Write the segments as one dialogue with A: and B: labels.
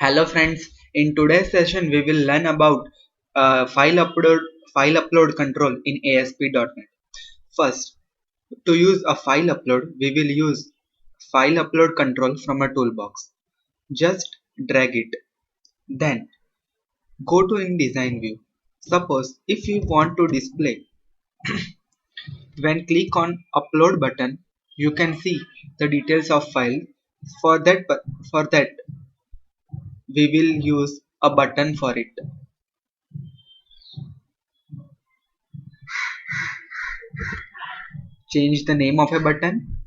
A: Hello friends, in today's session we will learn about file upload control in ASP.NET. First, to use a file upload, we will use file upload control from a toolbox. Just drag it. Then go to InDesign view. Suppose if you want to display, when click on upload button, you can see the details of file. For that we will use a button for it. Change the name of a button.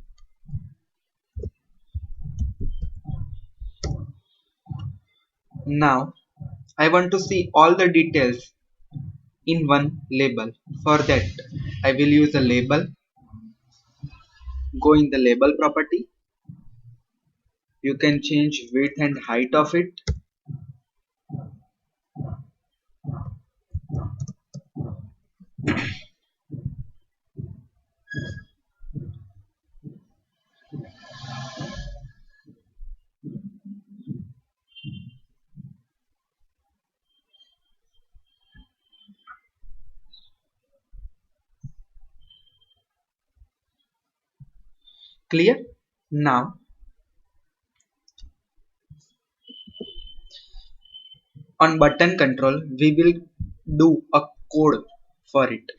A: Now I want to see all the details in one label. For that I will use a label. Go in the label property. You can change width and height of it. Clear? Now on button control we will do a code for it.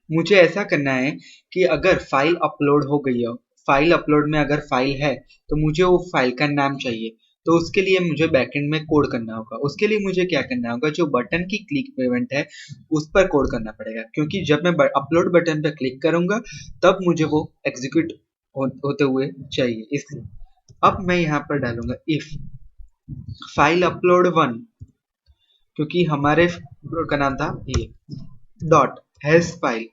A: मुझे ऐसा करना है कि अगर file upload हो गई हो, file upload में अगर फाइल है तो मुझे वो फाइल का नाम चाहिए, तो उसके लिए मुझे बैकएंड में कोड करना होगा. उसके लिए मुझे क्या करना होगा, जो बटन की क्लिक इवेंट है उस पर कोड करना पड़ेगा, क्योंकि जब मैं अपलोड बटन पर क्लिक करूंगा तब मुझे वो एग्जीक्यूट होते हुए चाहिए. इसलिए अब मैं यहाँ पर डालूंगा इफ फाइल अपलोड 1, क्योंकि हमारे का नाम था ये डॉट हैज फाइल.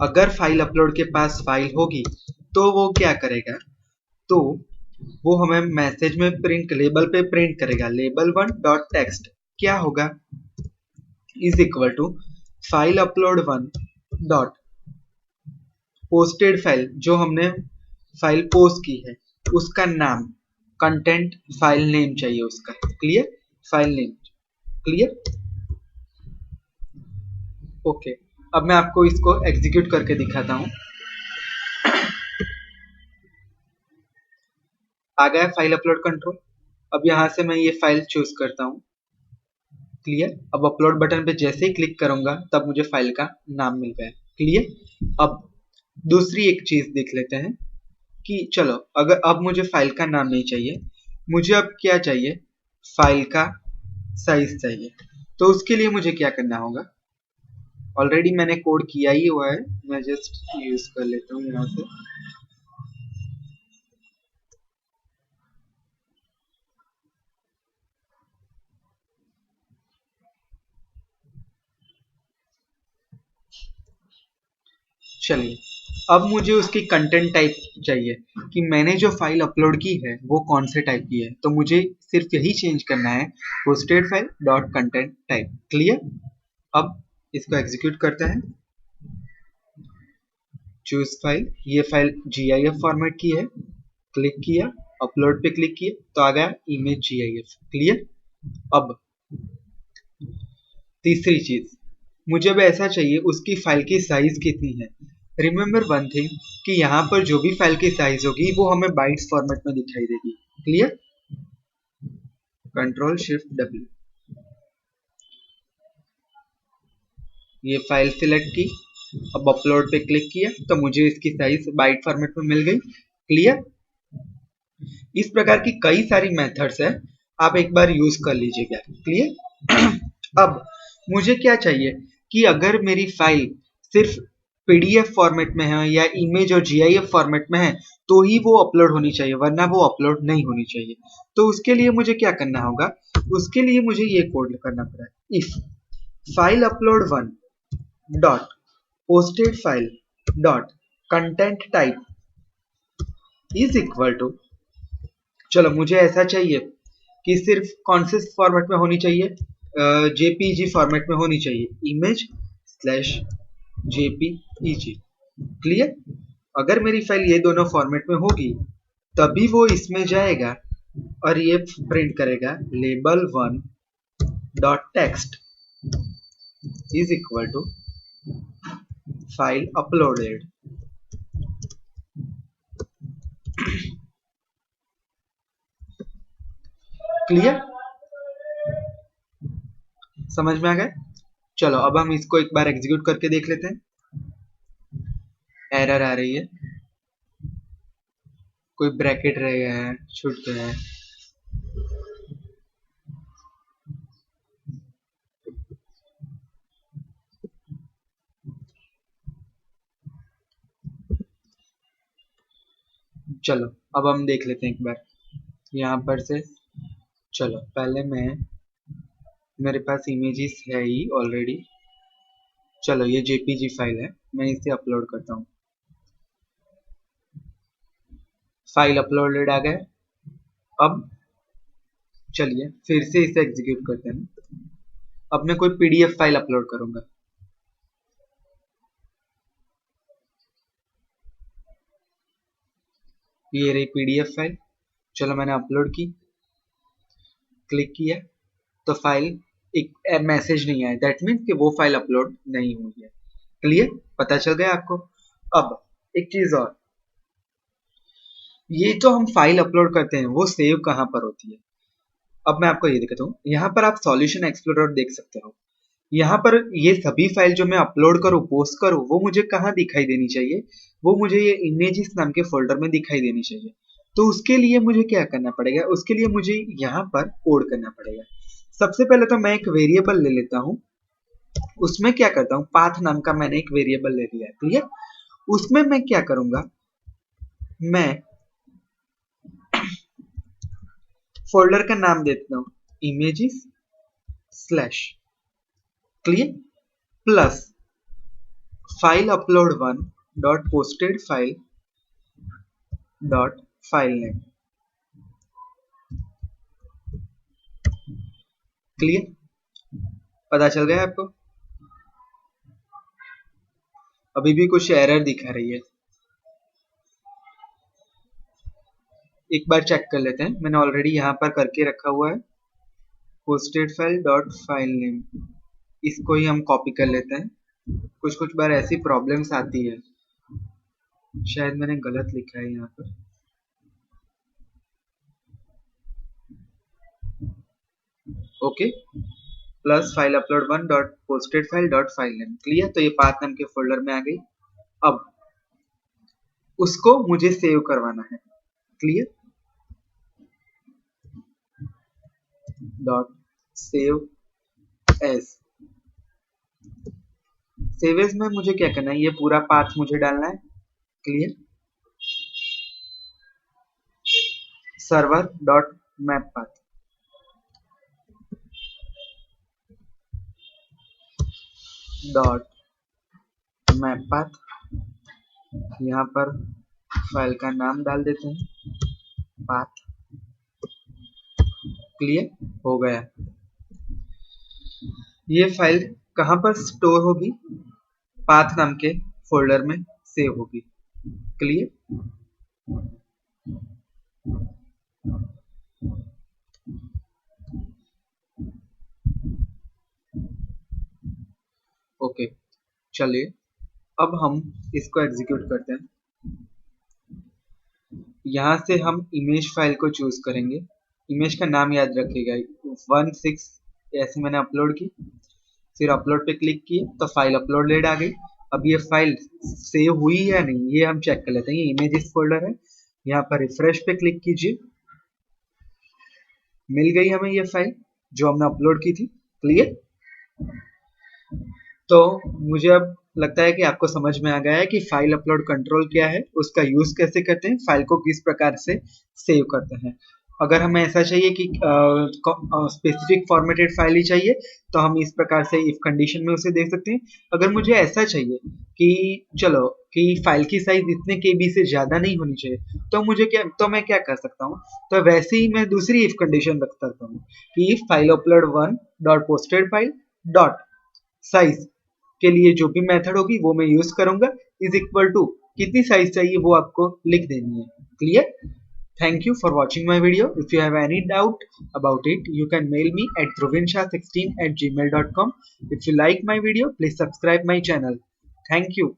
A: अगर फाइल अपलोड के पास फाइल होगी तो वो क्या करेगा, तो वो हमें मैसेज में प्रिंट, लेबल पे प्रिंट करेगा label1 डॉट टेक्स्ट. क्या होगा, is equal to file upload 1 dot posted file, जो हमने फाइल पोस्ट की है उसका नाम, कंटेंट फाइल नेम चाहिए उसका. Clear? File name clear. Okay, अब मैं आपको इसको एग्जीक्यूट करके दिखाता हूं. आ गया फाइल अपलोड कंट्रोल. अब यहां से मैं ये फाइल चूज करता हूं. क्लियर. अब अपलोड बटन पे जैसे ही क्लिक करूंगा तब मुझे फाइल का नाम मिल गया. क्लियर. अब दूसरी एक चीज देख लेते हैं कि चलो, अगर अब मुझे फाइल का नाम नहीं चाहिए, मुझे अब क्या चाहिए, फाइल का साइज चाहिए. तो उसके लिए मुझे क्या करना होगा, ऑलरेडी मैंने कोड किया ही हुआ है, मैं जस्ट यूज कर लेता हूँ यहाँ से. चलिए, अब मुझे उसकी कंटेंट टाइप चाहिए कि मैंने जो फाइल अपलोड की है वो कौन से टाइप की है. तो मुझे सिर्फ यही चेंज करना है, posted file dot content type. Clear. अब इसको एग्जीक्यूट करते हैं. चूज फाइल, ये फाइल GIF फॉर्मेट की है. क्लिक किया, अपलोड पे क्लिक किया तो आ गया इमेज GIF. क्लियर. अब तीसरी चीज, मुझे अब ऐसा चाहिए उसकी फाइल की साइज कितनी है. रिमेंबर वन थिंग कि यहाँ पर जो भी फाइल की साइज होगी वो हमें बाइट्स फॉर्मेट में दिखाई देगी. क्लियर. कंट्रोल शिफ्ट W, ये फाइल सिलेक्ट की, अब अपलोड पे क्लिक किया तो मुझे इसकी साइज बाइट फॉर्मेट में मिल गई. क्लियर. इस प्रकार की कई सारी मेथड्स है, आप एक बार यूज कर लीजिएगा. क्लियर. अब मुझे क्या चाहिए कि अगर मेरी फाइल सिर्फ PDF फॉर्मेट में है या इमेज और GIF फॉर्मेट में है तो ही वो अपलोड होनी चाहिए, वरना वो अपलोड नहीं होनी चाहिए. तो उसके लिए मुझे क्या करना होगा, उसके लिए मुझे ये कोड करना पड़ा, if file upload 1 dot posted file dot content type is equal to, चलो मुझे ऐसा चाहिए कि सिर्फ कौन से फॉर्मेट में होनी चाहिए, JPG फॉर्मेट में होनी चाहिए, इमेज /JPEG. क्लियर. अगर मेरी फाइल ये दोनों फॉर्मेट में होगी तभी वो इसमें जाएगा और ये प्रिंट करेगा label1 dot text is equal to file uploaded. Clear? समझ में आ गया? चलो अब हम इसको एक बार एग्जीक्यूट करके देख लेते हैं। एरर आ रही है, कोई ब्रैकेट रह गया है, छूट गया है। चलो अब हम देख लेते हैं एक बार यहाँ पर से। चलो पहले मेरे पास इमेजेस है ही ऑलरेडी। चलो ये जेपीजी फाइल है, मैं इसे अपलोड करता हूँ। फाइल अपलोडेड आ गया। अब चलिए फिर से इसे एग्जीक्यूट करते हैं। अब मैं कोई पीडीएफ फाइल अपलोड करूंगा। ये रही पीडीएफ फाइल। चलो मैंने अपलोड की, क्लिक किया तो फाइल एक मैसेज नहीं आया, दैट मीन्स कि वो फाइल अपलोड नहीं हुई है। क्लियर? पता चल गया आपको? अब एक चीज और, ये जो हम फाइल अपलोड करते हैं वो सेव कहाँ पर होती है? अब मैं आपको ये दिखाता हूँ। यहाँ पर आप सॉल्यूशन एक्सप्लोरर देख सकते हो। यहाँ पर ये सभी फाइल जो मैं अपलोड करूँ, पोस्ट करूँ, वो मुझे कहाँ दिखाई देनी चाहिए? वो मुझे ये इमेजेस नाम के फोल्डर में दिखाई देनी चाहिए। तो उसके लिए मुझे क्या करना पड़ेगा? उसके लिए मुझे यहाँ पर कोड करना पड़ेगा। सबसे पहले तो मैं एक वेरिएबल ले लेता हूँ। उसमें क्या करता हूँ, पाथ नाम का मैंने एक वेरिएबल ले लिया है। क्लियर? उसमें मैं क्या करूंगा, मैं फोल्डर का नाम देता हूँ images slash, clear, plus file upload 1 dot posted file dot file name. Clear? पता चल गया आपको? अभी भी कुछ एरर दिखा रही है, एक बार चेक कर लेते हैं। मैंने ऑलरेडी यहाँ पर करके रखा हुआ है posted file dot file name. इसको ही हम कॉपी कर लेते हैं। कुछ बार ऐसी प्रॉब्लम्स आती है, शायद मैंने गलत लिखा है यहाँ पर। Okay, plus file upload 1 dot posted file dot file name. Clear? तो ये पाथ नाम के फोल्डर में आ गई। अब उसको मुझे सेव करवाना है। Clear? Dot save as. Save as में मुझे क्या करना है, ये पूरा पाथ मुझे डालना है। Clear? Server dot map path, dot map path. यहाँ पर फाइल का नाम डाल देते हैं, पाथ। क्लियर? हो गया। ये फाइल कहाँ पर स्टोर होगी? पाथ नाम के फोल्डर में सेव होगी। क्लियर? ओके, चलिए अब हम इसको एग्जीक्यूट करते हैं। यहाँ से हम इमेज फाइल को चूज करेंगे। इमेज का नाम याद रखिएगा, 16 ऐसे मैंने अपलोड की, फिर अपलोड पे क्लिक किए तो फाइल अपलोडेड आ गई। अब ये फाइल सेव हुई है या नहीं, ये हम चेक कर लेते हैं। ये इमेजेस फोल्डर है, यहाँ पर रिफ्रेश पे क्लिक कीजिए, मिल गई हमें ये फाइल जो हमने अपलोड की थी। क्लियर? तो मुझे अब लगता है कि आपको समझ में आ गया है कि फाइल अपलोड कंट्रोल क्या है, उसका यूज कैसे करते हैं, फाइल को किस प्रकार से सेव करते हैं। अगर हमें ऐसा चाहिए कि स्पेसिफिक फॉर्मेटेड फाइल ही चाहिए तो हम इस प्रकार से इफ कंडीशन में उसे देख सकते हैं। अगर मुझे ऐसा चाहिए कि चलो कि फाइल की साइज इतने केबी से ज्यादा नहीं होनी चाहिए तो मैं क्या कर सकता हूँ, तो वैसे ही मैं दूसरी इफ कंडीशन रख सकता हूँ कि file upload 1 dot posted file dot size के लिए जो भी मेथड होगी वो मैं यूज करूंगा, इज इक्वल टू कितनी साइज चाहिए वो आपको लिख देनी है। Clear? Thank you for watching my video. If you have any doubt about it, you can mail me at dhruvinsha16@gmail.com. If you like my video, please subscribe my channel. Thank you.